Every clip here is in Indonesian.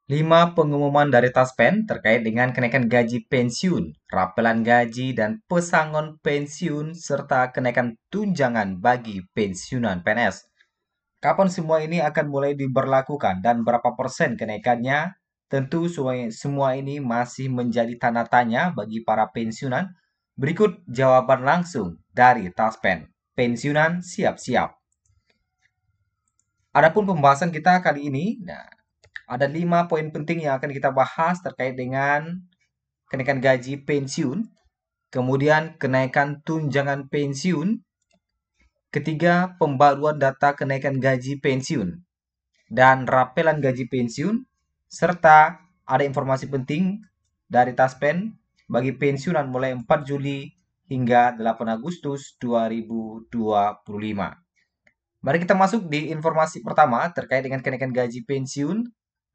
5 pengumuman dari Taspen terkait dengan kenaikan gaji pensiun, rapelan gaji dan pesangon pensiun, serta kenaikan tunjangan bagi pensiunan PNS. Kapan semua ini akan mulai diberlakukan dan berapa persen kenaikannya? Tentu semua ini masih menjadi tanda tanya bagi para pensiunan. Berikut jawaban langsung dari Taspen. Pensiunan siap-siap. Adapun pembahasan kita kali ini, ada 5 poin penting yang akan kita bahas terkait dengan kenaikan gaji pensiun, kemudian kenaikan tunjangan pensiun, ketiga pembaruan data kenaikan gaji pensiun, dan rapelan gaji pensiun, serta ada informasi penting dari Taspen bagi pensiunan mulai 4 Juli hingga 8 Agustus 2025. Mari kita masuk di informasi pertama terkait dengan kenaikan gaji pensiun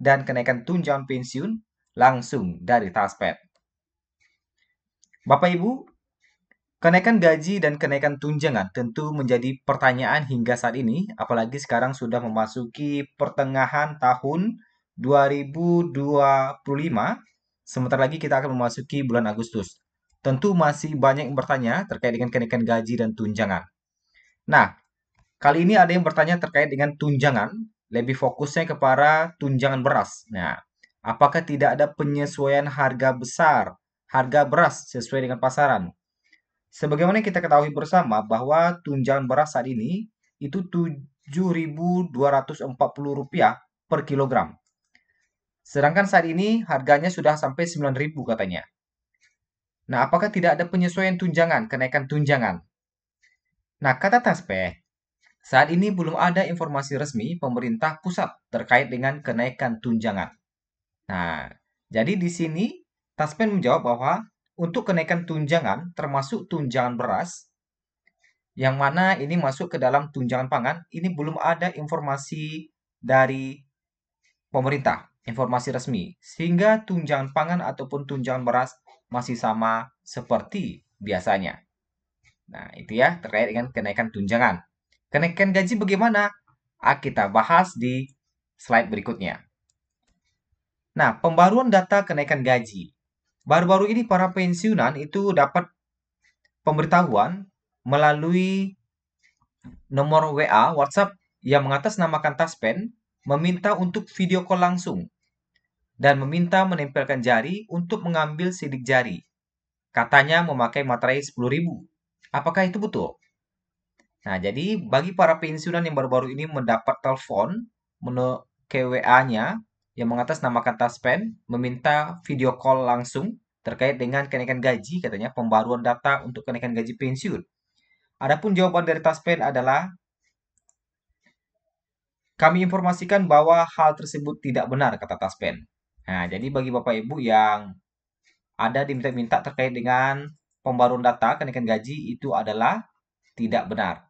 dan kenaikan tunjangan pensiun langsung dari Taspen. Bapak Ibu, kenaikan gaji dan kenaikan tunjangan tentu menjadi pertanyaan hingga saat ini, apalagi sekarang sudah memasuki pertengahan tahun 2025, sebentar lagi kita akan memasuki bulan Agustus. Tentu masih banyak yang bertanya terkait dengan kenaikan gaji dan tunjangan. Nah, kali ini ada yang bertanya terkait dengan tunjangan, lebih fokusnya kepada tunjangan beras. Nah, apakah tidak ada penyesuaian harga besar, harga beras sesuai dengan pasaran? Sebagaimana kita ketahui bersama bahwa tunjangan beras saat ini itu Rp7.240 per kilogram. Sedangkan saat ini harganya sudah sampai 9.000 katanya. Nah, apakah tidak ada penyesuaian tunjangan, kenaikan tunjangan? Nah, kata Taspe, saat ini belum ada informasi resmi pemerintah pusat terkait dengan kenaikan tunjangan. Nah, jadi di sini Taspen menjawab bahwa untuk kenaikan tunjangan termasuk tunjangan beras yang mana ini masuk ke dalam tunjangan pangan, ini belum ada informasi dari pemerintah, informasi resmi. Sehingga tunjangan pangan ataupun tunjangan beras masih sama seperti biasanya. Nah, itu ya terkait dengan kenaikan tunjangan. Kenaikan gaji bagaimana? Kita bahas di slide berikutnya. Nah, pembaruan data kenaikan gaji. Baru-baru ini para pensiunan itu dapat pemberitahuan melalui nomor WA, WhatsApp yang mengatasnamakan Taspen meminta untuk video call langsung dan meminta menempelkan jari untuk mengambil sidik jari. Katanya memakai materai 10.000. Apakah itu betul? Nah, jadi bagi para pensiunan yang baru-baru ini mendapat telepon ke WA-nya yang mengatasnamakan Taspen meminta video call langsung terkait dengan kenaikan gaji, katanya pembaruan data untuk kenaikan gaji pensiun. Adapun jawaban dari Taspen adalah kami informasikan bahwa hal tersebut tidak benar, kata Taspen. Nah, jadi bagi Bapak Ibu yang ada diminta-minta terkait dengan pembaruan data kenaikan gaji itu adalah tidak benar.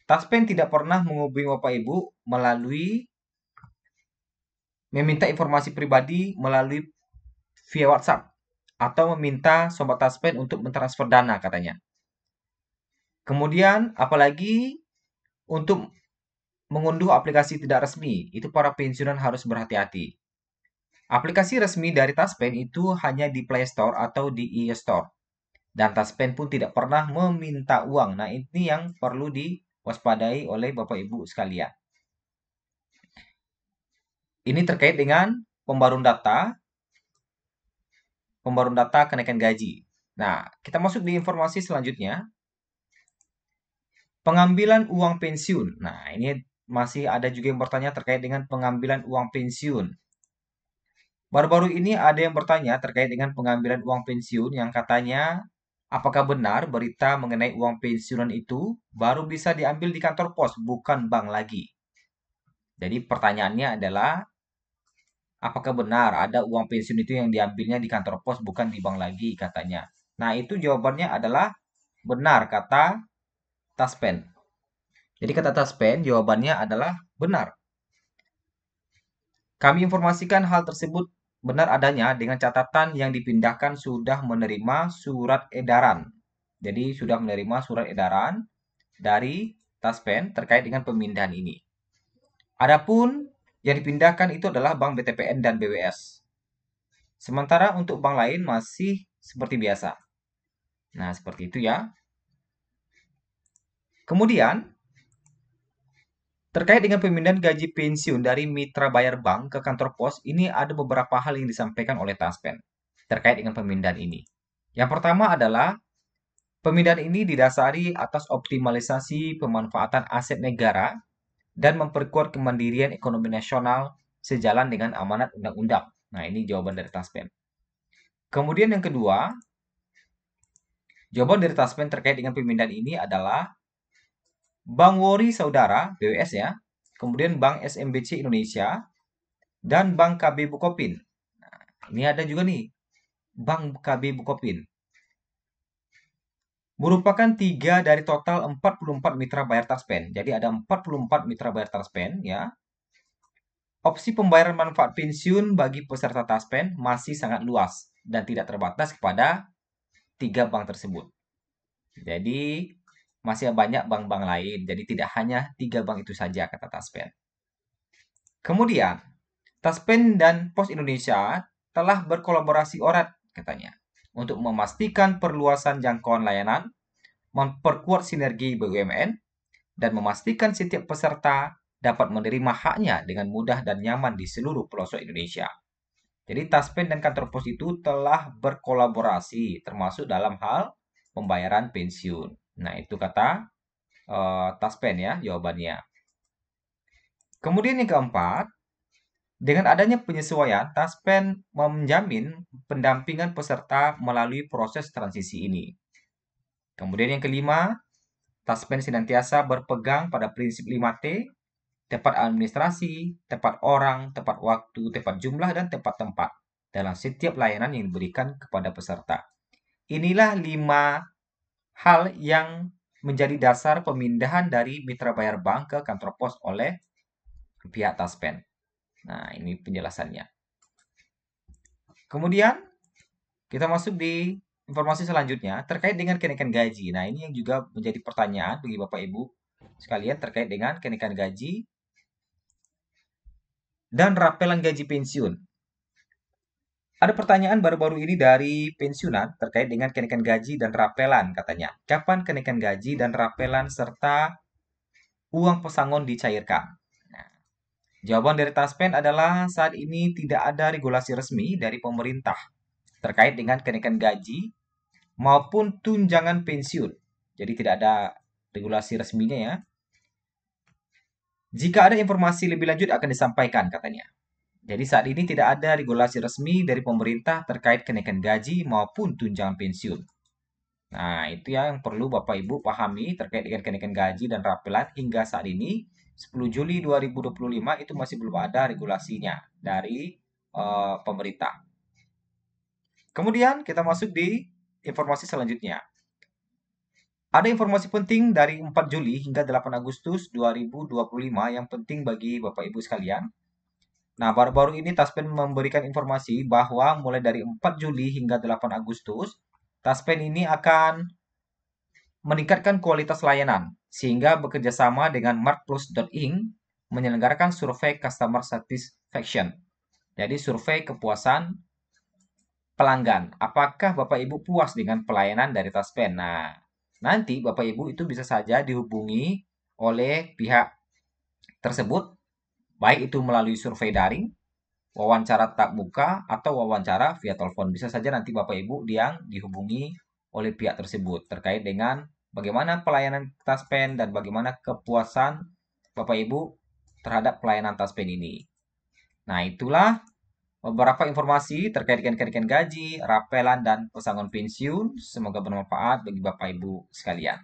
Taspen tidak pernah menghubungi Bapak Ibu melalui meminta informasi pribadi melalui via WhatsApp atau meminta Sobat Taspen untuk mentransfer dana katanya. Kemudian apalagi untuk mengunduh aplikasi tidak resmi, itu para pensiunan harus berhati-hati. Aplikasi resmi dari Taspen itu hanya di Play Store atau di e-Store. Dan Taspen pun tidak pernah meminta uang. Nah, ini yang perlu diwaspadai oleh Bapak Ibu sekalian. Ini terkait dengan pembaruan data kenaikan gaji. Nah, kita masuk di informasi selanjutnya. Pengambilan uang pensiun. Nah, ini masih ada juga yang bertanya terkait dengan pengambilan uang pensiun. Baru-baru ini ada yang bertanya terkait dengan pengambilan uang pensiun yang katanya apakah benar berita mengenai uang pensiunan itu baru bisa diambil di kantor pos, bukan bank lagi. Jadi pertanyaannya adalah apakah benar ada uang pensiun itu yang diambilnya di kantor pos, bukan di bank lagi katanya. Nah, itu jawabannya adalah benar kata Taspen. Jadi kata Taspen jawabannya adalah benar. Kami informasikan hal tersebut benar adanya dengan catatan yang dipindahkan sudah menerima surat edaran. Jadi sudah menerima surat edaran dari Taspen terkait dengan pemindahan ini. Adapun Yang dipindahkan itu adalah bank BTPN dan BWS. Sementara untuk bank lain masih seperti biasa. Nah, seperti itu ya. Kemudian, terkait dengan pemindahan gaji pensiun dari mitra bayar bank ke kantor pos, ini ada beberapa hal yang disampaikan oleh Taspen terkait dengan pemindahan ini. Yang pertama adalah pemindahan ini didasari atas optimalisasi pemanfaatan aset negara dan memperkuat kemandirian ekonomi nasional sejalan dengan amanat undang-undang. Nah, ini jawaban dari Taspen. Kemudian yang kedua, jawaban dari Taspen terkait dengan pemindahan ini adalah Bank Wori Saudara, BWS ya, kemudian Bank SMBC Indonesia, dan Bank KB Bukopin. Nah, ini ada juga nih, Bank KB Bukopin. Merupakan 3 dari total 44 mitra bayar Taspen. Jadi ada 44 mitra bayar Taspen ya. Opsi pembayaran manfaat pensiun bagi peserta Taspen masih sangat luas dan tidak terbatas kepada 3 bank tersebut. Jadi masih banyak bank-bank lain. Jadi tidak hanya 3 bank itu saja kata Taspen. Kemudian, Taspen dan Pos Indonesia telah berkolaborasi erat katanya untuk memastikan perluasan jangkauan layanan, memperkuat sinergi BUMN, dan memastikan setiap peserta dapat menerima haknya dengan mudah dan nyaman di seluruh pelosok Indonesia. Jadi Taspen dan kantor pos itu telah berkolaborasi termasuk dalam hal pembayaran pensiun. Nah, itu kata Taspen ya jawabannya. Kemudian yang keempat, dengan adanya penyesuaian, Taspen menjamin pendampingan peserta melalui proses transisi ini. Kemudian yang kelima, Taspen senantiasa berpegang pada prinsip 5T, tepat administrasi, tepat orang, tepat waktu, tepat jumlah, dan tepat tempat dalam setiap layanan yang diberikan kepada peserta. Inilah 5 hal yang menjadi dasar pemindahan dari mitra bayar bank ke kantor pos oleh pihak Taspen. Nah, ini penjelasannya. Kemudian, kita masuk di informasi selanjutnya terkait dengan kenaikan gaji. Nah, ini yang juga menjadi pertanyaan bagi Bapak Ibu sekalian terkait dengan kenaikan gaji dan rapelan gaji pensiun. Ada pertanyaan baru-baru ini dari pensiunan terkait dengan kenaikan gaji dan rapelan katanya. Kapan kenaikan gaji dan rapelan serta uang pesangon dicairkan? Nah, jawaban dari Taspen adalah saat ini tidak ada regulasi resmi dari pemerintah terkait dengan kenaikan gaji maupun tunjangan pensiun. Jadi tidak ada regulasi resminya ya. Jika ada informasi lebih lanjut akan disampaikan katanya. Jadi saat ini tidak ada regulasi resmi dari pemerintah terkait kenaikan gaji maupun tunjangan pensiun. Nah, itu yang perlu Bapak Ibu pahami terkait dengan kenaikan gaji dan rapelan hingga saat ini 10 Juli 2025 itu masih belum ada regulasinya dari pemerintah. Kemudian kita masuk di informasi selanjutnya. Ada informasi penting dari 4 Juli hingga 8 Agustus 2025 yang penting bagi Bapak Ibu sekalian. Nah, baru-baru ini Taspen memberikan informasi bahwa mulai dari 4 Juli hingga 8 Agustus, Taspen ini akan meningkatkan kualitas layanan, sehingga bekerja sama dengan markplus.inc menyelenggarakan survei customer satisfaction. Jadi survei kepuasan pelanggan. Apakah Bapak Ibu puas dengan pelayanan dari Taspen? Nah, nanti Bapak Ibu itu bisa saja dihubungi oleh pihak tersebut, baik itu melalui survei daring, wawancara tatap muka, atau wawancara via telepon. Bisa saja nanti Bapak Ibu yang dihubungi oleh pihak tersebut terkait dengan bagaimana pelayanan Taspen dan bagaimana kepuasan Bapak Ibu terhadap pelayanan Taspen ini. Nah, itulah beberapa informasi terkait dengan kenaikan gaji, rapelan, dan pesangon pensiun. Semoga bermanfaat bagi Bapak Ibu sekalian.